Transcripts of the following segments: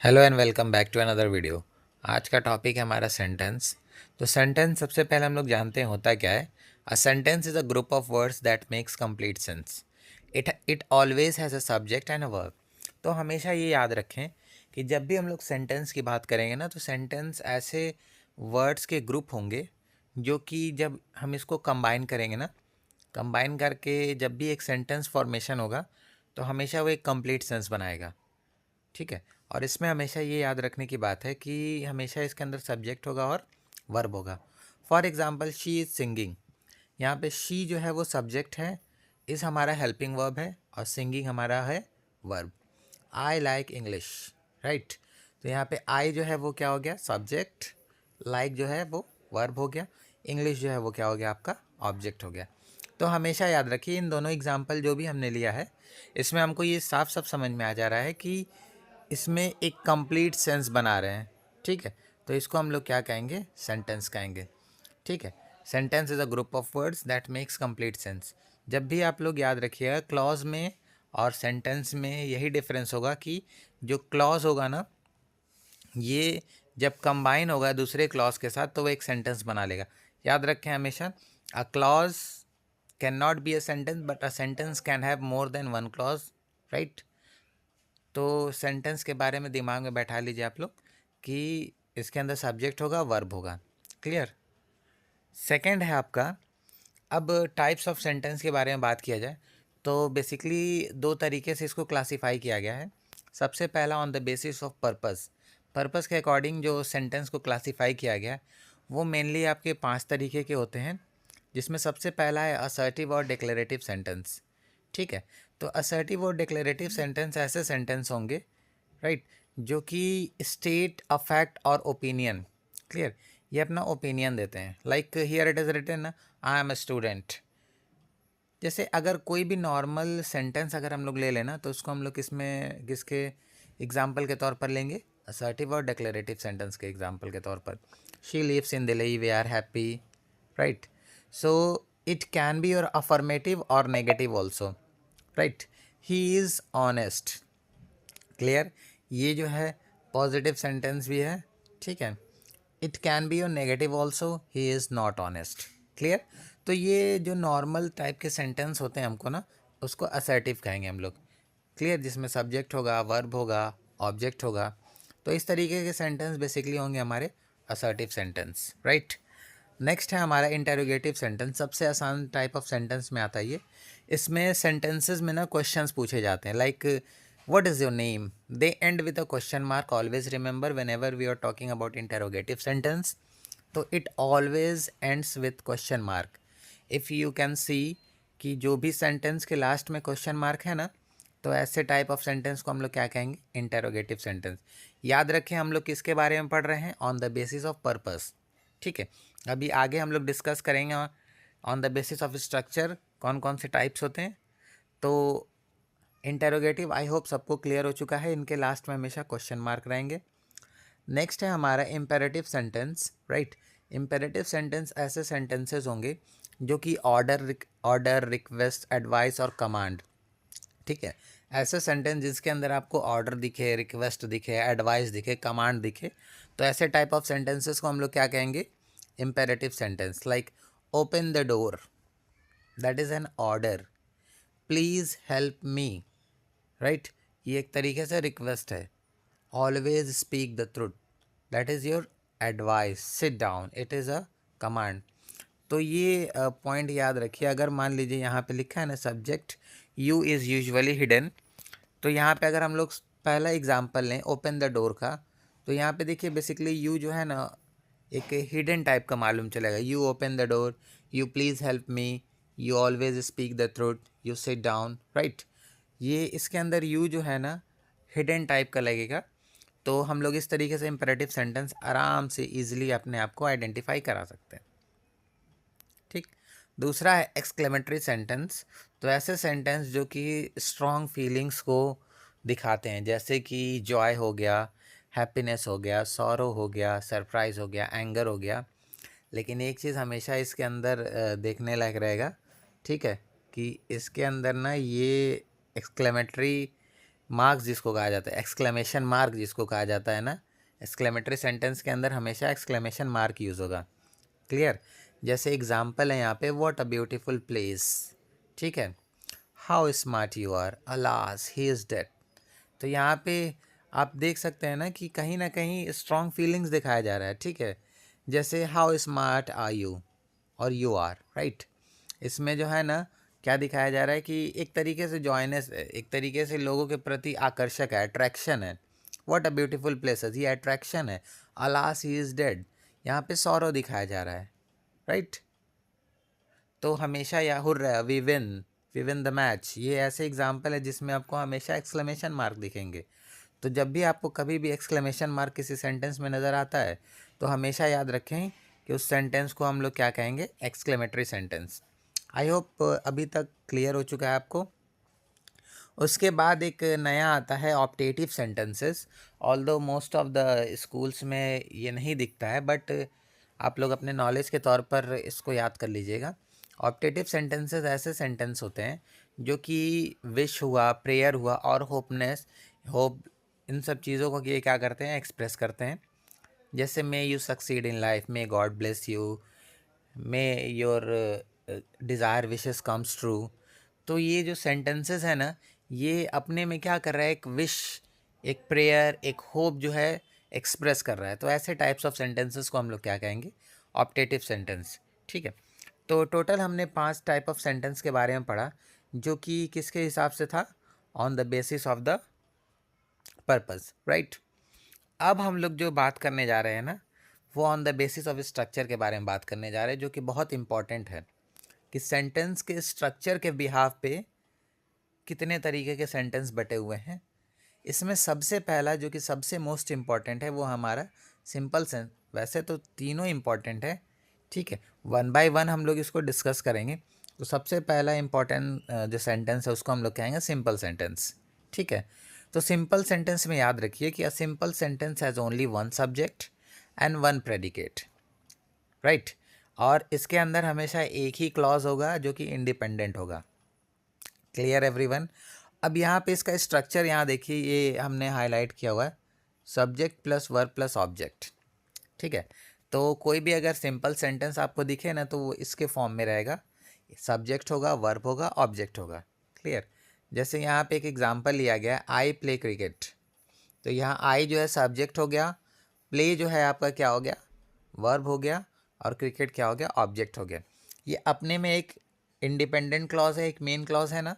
Hello and welcome back to another video. आज का topic है हमारा सेंटेंस। तो सेंटेंस सबसे पहले हम लोग जानते हैं होता क्या है। A sentence is a group of words that makes complete sense. It always has a subject and a verb. तो हमेशा ये याद रखें कि जब भी हम लोग सेंटेंस की बात करेंगे ना, तो सेंटेंस ऐसे वर्ड्स के ग्रुप होंगे जो कि जब हम इसको कंबाइन करेंगे ना, कंबाइन करके जब भी एक सेंटेंस फॉर्मेशन होगा तो हमेशा वो एक कंप्लीट सेंस बनाएगा। ठीक है। और इसमें हमेशा ये याद रखने की बात है कि हमेशा इसके अंदर सब्जेक्ट होगा और वर्ब होगा। For example she is singing, यहाँ पे शी जो है वो सब्जेक्ट है, इज़ हमारा हेल्पिंग वर्ब है और सिंगिंग हमारा है verb. I like English, right. तो यहाँ पे आई जो है वो क्या हो गया, सब्जेक्ट। लाइक जो है वो वर्ब हो गया। इंग्लिश जो है वो क्या हो गया, आपका ऑब्जेक्ट हो गया। तो हमेशा याद रखिए इन दोनों एग्जाम्पल जो भी हमने लिया है, इसमें हमको ये साफ साफ समझ में आ जा रहा है कि इसमें एक कंप्लीट सेंस बना रहे हैं। ठीक है। तो इसको हम लोग क्या कहेंगे, सेंटेंस कहेंगे। ठीक है। Sentence is a group of words that makes complete sense. जब भी आप लोग याद रखिएगा, क्लॉज में और सेंटेंस में यही डिफरेंस होगा कि जो क्लॉज होगा ना, ये जब कंबाइन होगा दूसरे क्लॉज के साथ तो वो एक सेंटेंस बना लेगा। याद रखें हमेशा, a clause can not be a sentence but a sentence can have more than one clause, right. तो सेंटेंस के बारे में दिमाग में बैठा लीजिए आप लोग कि इसके अंदर सब्जेक्ट होगा, वर्ब होगा। क्लियर। सेकंड है आपका, अब टाइप्स ऑफ सेंटेंस के बारे में बात किया जाए तो बेसिकली दो तरीके से इसको क्लासिफाई किया गया है। सबसे पहला on the basis of purpose. Purpose के अकॉर्डिंग जो सेंटेंस को क्लासिफाई किया गया है वो मेनली आपके 5 तरीके के होते हैं, जिसमें सबसे पहला है असर्टिव और डिक्लेरेटिव सेंटेंस। ठीक है। तो असर्टिव और डिक्लेरेटिव सेंटेंस ऐसे सेंटेंस होंगे, राइट, जो कि स्टेट अ फैक्ट और ओपिनियन। क्लियर। ये अपना ओपिनियन देते हैं। Like here it is written, I am a student. जैसे अगर कोई भी नॉर्मल सेंटेंस अगर हम लोग ले लेना तो उसको हम लोग किसमें किसके एग्जाम्पल के तौर पर लेंगे, असर्टिव और डिक्लेरेटिव सेंटेंस के एग्जाम्पल के तौर पर। She lives in Delhi, we are happy, right. So it can be your affirmative और negative also, right. He is honest. Clear. ये जो है पॉजिटिव सेंटेंस भी है। ठीक है। It can be your negative also, he is not honest. Clear. तो ये जो नॉर्मल टाइप के सेंटेंस होते हैं हमको ना, उसको असर्टिव कहेंगे हम लोग। क्लियर। जिसमें सब्जेक्ट होगा, वर्ब होगा, ऑब्जेक्ट होगा। तो इस तरीके के सेंटेंस बेसिकली होंगे हमारे असर्टिव सेंटेंस, राइट। नेक्स्ट है हमारा इंटेरोगेटिव सेंटेंस। सबसे आसान टाइप ऑफ सेंटेंस में आता है ये। इसमें सेंटेंसेस में ना क्वेश्चंस पूछे जाते हैं। Like what is your name, they end with a question mark. Always remember whenever we are talking about interrogative sentence, तो it always ends with question mark. If you can see कि जो भी sentence के last में question mark है ना, तो ऐसे टाइप ऑफ सेंटेंस को हम लोग क्या कहेंगे, इंटेरोगेटिव सेंटेंस। याद रखें हम लोग किसके बारे में पढ़ रहे हैं, on the basis of purpose. ठीक है। अभी आगे हम लोग डिस्कस करेंगे on the basis of structure कौन कौन से टाइप्स होते हैं। तो इंटेरोगेटिव आई होप सबको क्लियर हो चुका है, इनके लास्ट में हमेशा क्वेश्चन मार्क रहेंगे। नेक्स्ट है हमारा imperative sentence, right. Imperative sentence ऐसे सेंटेंसेस होंगे जो कि ऑर्डर रिक्वेस्ट एडवाइस और कमांड। ठीक है। ऐसे सेंटेंस जिसके अंदर आपको ऑर्डर दिखे, रिक्वेस्ट दिखे, एडवाइस दिखे, कमांड दिखे, तो ऐसे टाइप ऑफ सेंटेंसेस को हम लोग क्या कहेंगे, imperative sentence. Like open the door, that is an order. Please help me, right, ये एक तरीके से रिक्वेस्ट है। Always speak the truth, that is your advice. Sit down, it is a command. तो ये पॉइंट याद रखिए। अगर मान लीजिए यहाँ पे लिखा है ना subject you is usually hidden, तो यहाँ पे अगर हम लोग पहला एग्जांपल लें ओपन द डोर का, तो यहाँ पे देखिए बेसिकली यू जो है ना एक हिडन टाइप का मालूम चलेगा। You open the door, you please help me, you always speak the truth, you sit down, right. ये इसके अंदर यू जो है ना हिडन टाइप का लगेगा। तो हम लोग इस तरीके से इंपेरेटिव सेंटेंस आराम से ईजिली अपने आप को आइडेंटिफाई करा सकते हैं। ठीक। दूसरा है एक्सक्लेमेटरी सेंटेंस। तो ऐसे सेंटेंस जो कि स्ट्रॉन्ग फीलिंग्स को दिखाते हैं, जैसे कि जॉय हो गया, हैप्पीनेस हो गया, सॉरो हो गया, सरप्राइज़ हो गया, एंगर हो गया। लेकिन एक चीज़ हमेशा इसके अंदर देखने लायक रहेगा, ठीक है, कि इसके अंदर ना ये एक्सक्लेमेटरी मार्क्स जिसको कहा जाता है, एक्सक्लेमेशन मार्क जिसको कहा जाता है ना, एक्सक्लेमेटरी सेंटेंस के अंदर हमेशा एक्सक्लेमेशन मार्क यूज़ होगा। क्लियर? जैसे एग्जाम्पल है यहाँ पे, व्हाट अ ब्यूटीफुल प्लेस, ठीक है, how smart you are, alas he is dead. तो यहाँ पे आप देख सकते हैं ना कि कहीं ना कहीं स्ट्रॉन्ग फीलिंग्स दिखाया जा रहा है, ठीक है। जैसे हाउ स्मार्ट आर यू और यू आर, राइट। इसमें जो है ना क्या दिखाया जा रहा है कि एक तरीके से जॉयनेस है, एक तरीके से लोगों के प्रति आकर्षक है, अट्रैक्शन है। व्हाट अ ब्यूटीफुल प्लेसेस, ये अट्रैक्शन है। अलास ही इज़ डेड, यहाँ पे सौरव दिखाया जा रहा है, राइट। तो हमेशा या hurrah, we win the match, ये ऐसे एग्जाम्पल है जिसमें आपको हमेशा एक्सक्लेमेशन मार्क दिखेंगे। तो जब भी आपको कभी भी एक्सक्लेमेशन मार्क किसी सेंटेंस में नज़र आता है तो हमेशा याद रखें कि उस सेंटेंस को हम लोग क्या कहेंगे, एक्सक्लेमेटरी सेंटेंस। आई होप अभी तक क्लियर हो चुका है आपको। उसके बाद एक नया आता है optative sentences. Although most of the schools में ये नहीं दिखता है, बट आप लोग अपने नॉलेज के तौर पर इसको याद कर लीजिएगा। ऑप्टेटिव सेंटेंसेस ऐसे सेंटेंस होते हैं जो कि विश हुआ, प्रेयर हुआ और होपनेस, होप, इन सब चीज़ों को ये क्या करते हैं, एक्सप्रेस करते हैं। जैसे may you succeed in life, may God bless you, may your desire wishes comes true. तो ये जो सेंटेंसेस है ना, ये अपने में क्या कर रहा है, एक विश, एक प्रेयर, एक होप जो है एक्सप्रेस कर रहा है। तो ऐसे टाइप्स ऑफ सेंटेंसेस को हम लोग क्या कहेंगे, ऑप्टेटिव सेंटेंस, ठीक है। तो टोटल हमने 5 टाइप ऑफ सेंटेंस के बारे में पढ़ा, जो कि किसके हिसाब से था, on the basis of the purpose, right. अब हम लोग जो बात करने जा रहे हैं ना, वो on the basis of structure के बारे में बात करने जा रहे हैं, जो कि बहुत इंपॉर्टेंट है कि सेंटेंस के स्ट्रक्चर के बिहाफ पे कितने तरीके के सेंटेंस बटे हुए हैं। इसमें सबसे पहला जो कि सबसे मोस्ट इम्पॉर्टेंट है वो हमारा सिंपल सेंस। वैसे तो तीनों इम्पॉर्टेंट है, ठीक है, वन बाय वन हम लोग इसको डिस्कस करेंगे। तो सबसे पहला इम्पॉर्टेंट जो सेंटेंस है उसको हम लोग कहेंगे सिंपल सेंटेंस, ठीक है। तो सिंपल सेंटेंस में याद रखिए कि a simple sentence has only one subject and one predicate, right. और इसके अंदर हमेशा एक ही क्लॉज होगा जो कि इंडिपेंडेंट होगा। Clear everyone? अब यहाँ पे इसका स्ट्रक्चर यहाँ देखिए, ये हमने हाईलाइट किया हुआ है, subject plus verb plus object, ठीक है। तो कोई भी अगर सिंपल सेंटेंस आपको दिखे ना तो वो इसके फॉर्म में रहेगा, सब्जेक्ट होगा, वर्ब होगा, ऑब्जेक्ट होगा। क्लियर? जैसे यहाँ पे एक एग्जांपल लिया गया है, आई प्ले क्रिकेट। तो यहाँ आई जो है सब्जेक्ट हो गया, प्ले जो है आपका क्या हो गया, वर्ब हो गया, और क्रिकेट क्या हो गया, ऑब्जेक्ट हो गया। ये अपने में एक इंडिपेंडेंट क्लॉज है, एक मेन क्लॉज है ना।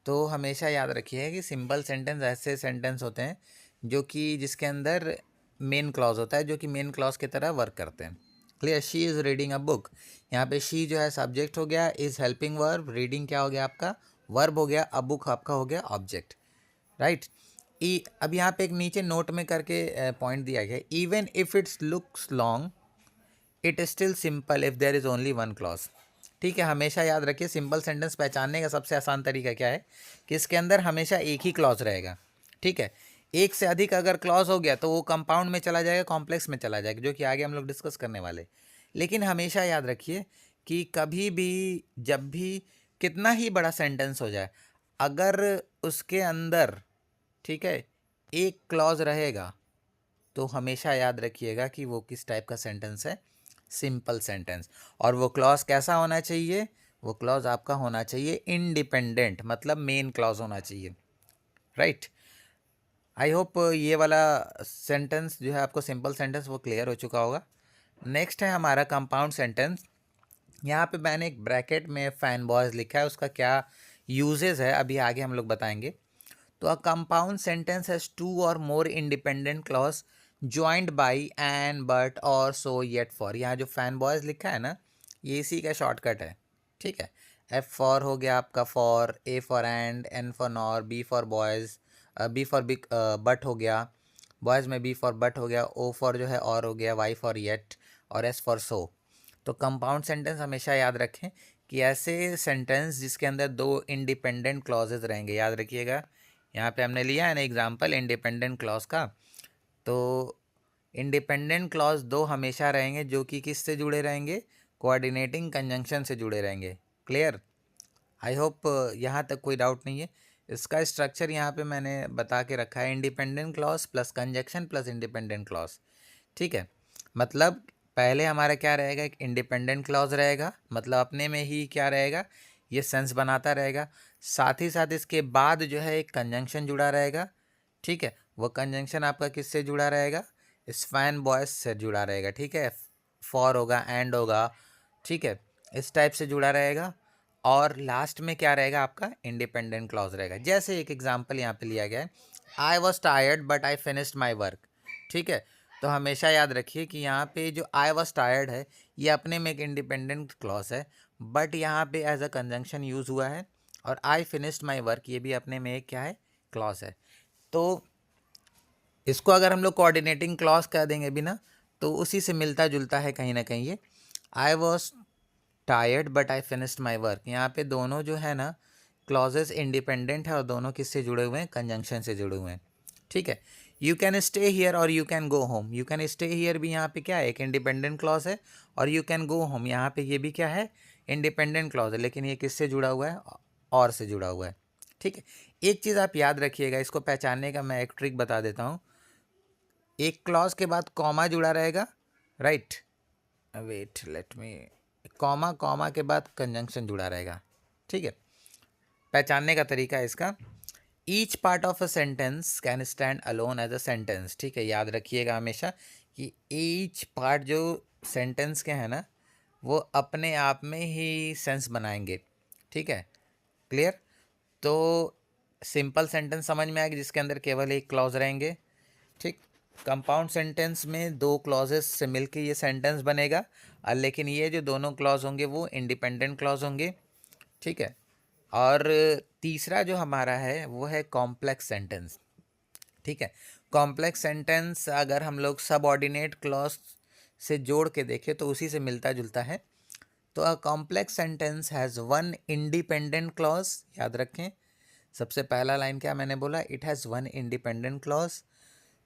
तो हमेशा याद रखिए कि सिंपल सेंटेंस ऐसे सेंटेंस होते हैं जो कि जिसके अंदर मेन क्लॉज होता है, जो कि मेन क्लॉज की तरह वर्क करते हैं। Clear? She is reading a book, यहाँ पे शी जो है सब्जेक्ट हो गया, इज़ हेल्पिंग वर्ब, रीडिंग क्या हो गया आपका, वर्ब हो गया, अ बुक आपका हो गया ऑब्जेक्ट, राइट। ई अब यहाँ पे एक नीचे नोट में करके पॉइंट दिया गया, even if it's looks long it is still simple if there is only one clause. ठीक है, हमेशा याद रखिए सिंपल सेंटेंस पहचानने का सबसे आसान तरीका क्या है कि इसके अंदर हमेशा एक ही क्लॉज रहेगा, ठीक है। एक से अधिक अगर क्लॉज हो गया तो वो कंपाउंड में चला जाएगा, कॉम्प्लेक्स में चला जाएगा, जो कि आगे हम लोग डिस्कस करने वाले। लेकिन हमेशा याद रखिए कि कभी भी, जब भी, कितना ही बड़ा सेंटेंस हो जाए, अगर उसके अंदर, ठीक है, एक क्लॉज रहेगा तो हमेशा याद रखिएगा कि वो किस टाइप का सेंटेंस है, सिंपल सेंटेंस। और वो क्लॉज कैसा होना चाहिए, वो क्लॉज आपका होना चाहिए इंडिपेंडेंट, मतलब मेन क्लॉज होना चाहिए, राइट। आई होप ये वाला सेंटेंस जो है आपको सिंपल सेंटेंस वो क्लियर हो चुका होगा। नेक्स्ट है हमारा कंपाउंड सेंटेंस। यहाँ पे मैंने एक ब्रैकेट में फैन बॉयज लिखा है, उसका क्या यूजेस है अभी आगे हम लोग बताएंगे। तो a compound sentence has two or more independent clause joined by and but or so yet for. यहाँ जो फैन बॉयज लिखा है ना, ये इसी का शॉर्टकट है, ठीक है। एफ फॉर हो गया आपका for, A for and, N for nor, B for boys, B for big but हो गया, बॉयज़ में बी फॉर बट हो गया, ओ फॉर जो है और हो गया, वाई फॉर येट, और एस फॉर सो। तो कंपाउंड सेंटेंस हमेशा याद रखें कि ऐसे सेंटेंस जिसके अंदर दो इंडिपेंडेंट क्लॉजेज रहेंगे, याद रखिएगा। यहाँ पे हमने लिया है ना एग्जांपल इंडिपेंडेंट क्लॉज का। तो इंडिपेंडेंट क्लॉज दो हमेशा रहेंगे जो कि किससे जुड़े रहेंगे, कोऑर्डिनेटिंग कंजंक्शन से जुड़े रहेंगे। क्लियर? आई होप यहाँ तक कोई डाउट नहीं है। इसका स्ट्रक्चर यहाँ पे मैंने बता के रखा है, independent clause plus conjunction plus independent clause. ठीक है, मतलब पहले हमारा क्या रहेगा, एक इंडिपेंडेंट क्लॉज रहेगा, मतलब अपने में ही क्या रहेगा, ये सेंस बनाता रहेगा। साथ ही साथ इसके बाद जो है एक कंजंक्शन जुड़ा रहेगा। ठीक है, वो कंजंक्शन आपका किससे जुड़ा रहेगा, स्पैन बॉयस से जुड़ा रहेगा। ठीक है, फॉर होगा, एंड होगा, ठीक है, इस टाइप से जुड़ा रहेगा। और लास्ट में क्या रहेगा, आपका इंडिपेंडेंट क्लॉज रहेगा। जैसे एक एग्जांपल यहाँ पे लिया गया है, I was tired but I finished my work. ठीक है, तो हमेशा याद रखिए कि यहाँ पे जो आई वॉज टायर्ड है, ये अपने में एक इंडिपेंडेंट क्लॉज है, बट यहाँ पे एज अ कंजंक्शन यूज़ हुआ है। और आई फिनिश्ड माई वर्क, ये भी अपने में एक क्या है, क्लॉज है। तो इसको अगर हम लोग कोऑर्डिनेटिंग क्लॉज कह देंगे भी ना, तो उसी से मिलता जुलता है कहीं ना कहीं ये। I was tired but I finished my work, यहाँ पे दोनों जो है ना क्लॉजेस इंडिपेंडेंट है, और दोनों किससे जुड़े हुए हैं, कंजंक्शन से जुड़े हुए हैं। ठीक है, यू कैन स्टे हियर और you can go home, you can stay here भी यहाँ पे क्या है, एक इंडिपेंडेंट क्लॉज है, और यू कैन गो होम यहाँ पे ये भी क्या है, इंडिपेंडेंट क्लॉज है, लेकिन ये किससे जुड़ा हुआ है, और से जुड़ा हुआ है। ठीक है, एक चीज़ आप याद रखिएगा, इसको पहचानने का मैं एक ट्रिक बता देता हूँ। एक क्लॉज के बाद कॉमा जुड़ा रहेगा, right, wait let me, comma, comma के बाद कंजंक्शन जुड़ा रहेगा। ठीक है, पहचानने का तरीका है इसका, each part of a sentence can stand alone as a sentence. ठीक है, याद रखिएगा हमेशा कि ईच पार्ट जो सेंटेंस के हैं ना, वो अपने आप में ही सेंस बनाएंगे। ठीक है, क्लियर। तो सिंपल सेंटेंस समझ में आएगा जिसके अंदर केवल एक क्लॉज रहेंगे। ठीक, कंपाउंड सेंटेंस में दो क्लॉजेस से मिलके ये सेंटेंस बनेगा, और लेकिन ये जो दोनों क्लॉज होंगे वो इंडिपेंडेंट क्लॉज होंगे। ठीक है, और तीसरा जो हमारा है वो है कॉम्प्लेक्स सेंटेंस। ठीक है, कॉम्प्लेक्स सेंटेंस अगर हम लोग सबऑर्डिनेट क्लॉज से जोड़ के देखें तो उसी से मिलता जुलता है। तो a complex sentence has one independent clause, याद रखें, सबसे पहला लाइन क्या मैंने बोला, it has one independent clause,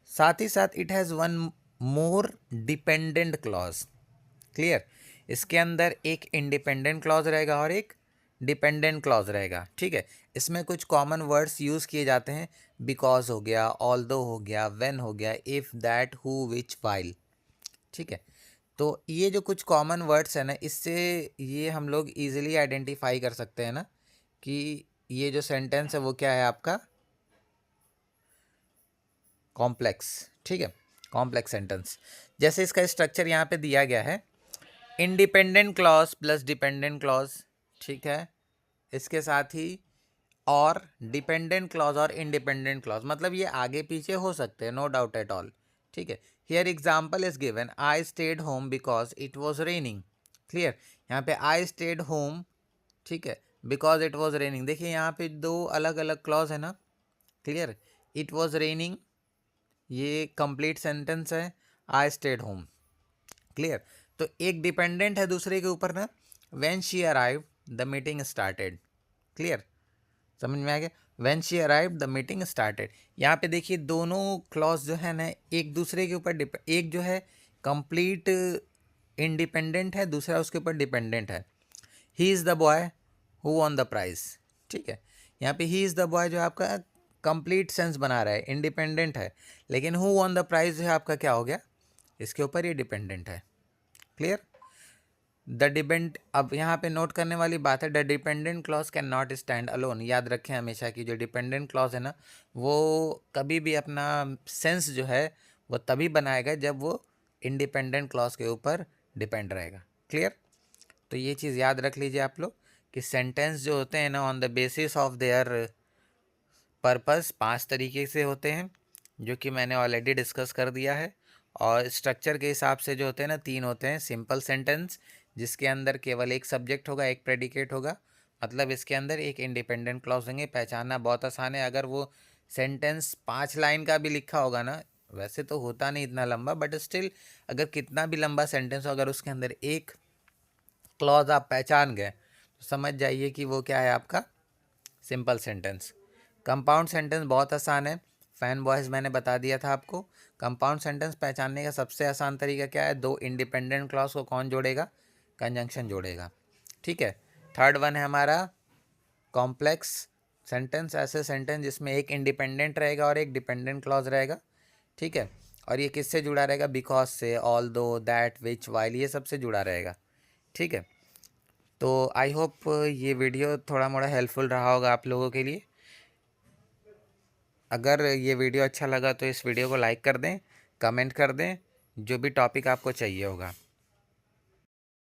साथ ही साथ it has one more dependent clause. Clear, इसके अंदर एक इंडिपेंडेंट क्लॉज रहेगा और एक डिपेंडेंट क्लॉज रहेगा। ठीक है, इसमें कुछ कॉमन वर्ड्स यूज़ किए जाते हैं, बिकॉज हो गया, ऑल्दो हो गया, व्हेन हो गया, if, that, who, which, while. ठीक है, तो ये जो कुछ कॉमन वर्ड्स हैं ना, इससे ये हम लोग इजीली आइडेंटिफाई कर सकते हैं ना कि ये जो सेंटेंस है वो क्या है, आपका कॉम्प्लेक्स। ठीक है, कॉम्प्लेक्स सेंटेंस। जैसे इसका स्ट्रक्चर यहाँ पे दिया गया है, independent clause plus dependent clause. ठीक है, इसके साथ ही और डिपेंडेंट क्लॉज और इंडिपेंडेंट क्लॉज, मतलब ये आगे पीछे हो सकते हैं, नो डाउट एट ऑल। ठीक है, here example is given, I stayed home because it was raining. Clear, यहाँ पे आई स्टेड होम, ठीक है, बिकॉज इट वॉज रेनिंग, देखिए यहाँ पे दो अलग अलग क्लॉज है ना। क्लियर, इट वॉज रेनिंग ये कंप्लीट सेंटेंस है, आई स्टेड होम। क्लियर, तो एक डिपेंडेंट है दूसरे के ऊपर ना, when she arrive the meeting started. Clear, समझ में आ गया, when she arrive the meeting started. यहाँ पे देखिए दोनों क्लॉज जो है ना एक दूसरे के ऊपर एक जो है कंप्लीट इंडिपेंडेंट है, दूसरा उसके ऊपर डिपेंडेंट है। He is the boy who won the prize. ठीक है, यहाँ पे ही इज़ द बॉय जो है आपका कंप्लीट सेंस बना रहा है, इंडिपेंडेंट है, लेकिन हु वॉन द प्राइज जो है आपका क्या हो गया, इसके ऊपर ये डिपेंडेंट है। क्लियर, द डिपेंड, अब यहाँ पे नोट करने वाली बात है, the dependent clause can not stand alone. याद रखें हमेशा कि जो डिपेंडेंट क्लॉज है ना, वो कभी भी अपना सेंस जो है वो तभी बनाएगा जब वो इंडिपेंडेंट क्लॉज के ऊपर डिपेंड रहेगा। क्लियर, तो ये चीज़ याद रख लीजिए आप लोग कि सेंटेंस जो होते हैं ना, on the basis of their purpose 5 तरीके से होते हैं, जो कि मैंने ऑलरेडी डिस्कस कर दिया है। और स्ट्रक्चर के हिसाब से जो होते हैं ना, 3 होते हैं। सिंपल सेंटेंस, जिसके अंदर केवल एक सब्जेक्ट होगा, एक प्रेडिकेट होगा, मतलब इसके अंदर एक इंडिपेंडेंट क्लॉज होंगे। पहचानना बहुत आसान है, अगर वो सेंटेंस 5 लाइन का भी लिखा होगा ना, वैसे तो होता नहीं इतना लंबा, बट स्टिल अगर कितना भी लंबा सेंटेंस हो, अगर उसके अंदर एक क्लॉज आप पहचान गए तो समझ जाइए कि वो क्या है, आपका सिंपल सेंटेंस। कंपाउंड सेंटेंस बहुत आसान है, फैन बॉयज़ मैंने बता दिया था आपको। कंपाउंड सेंटेंस पहचानने का सबसे आसान तरीका क्या है, दो इंडिपेंडेंट क्लॉज को कौन जोड़ेगा, कंजंक्शन जोड़ेगा। ठीक है, थर्ड वन है हमारा कॉम्प्लेक्स सेंटेंस ऐसे सेंटेंस जिसमें एक इंडिपेंडेंट रहेगा और एक डिपेंडेंट क्लॉज रहेगा, ठीक है। और ये किससे जुड़ा रहेगा? बिकॉज से, ऑल दो, दैट, विच, वाइल, ये सबसे जुड़ा रहेगा, ठीक है। तो आई होप ये वीडियो थोड़ा मोड़ा हेल्पफुल रहा होगा आप लोगों के लिए। अगर ये वीडियो अच्छा लगा तो इस वीडियो को लाइक कर दें, कमेंट कर दें, जो भी टॉपिक आपको चाहिए होगा।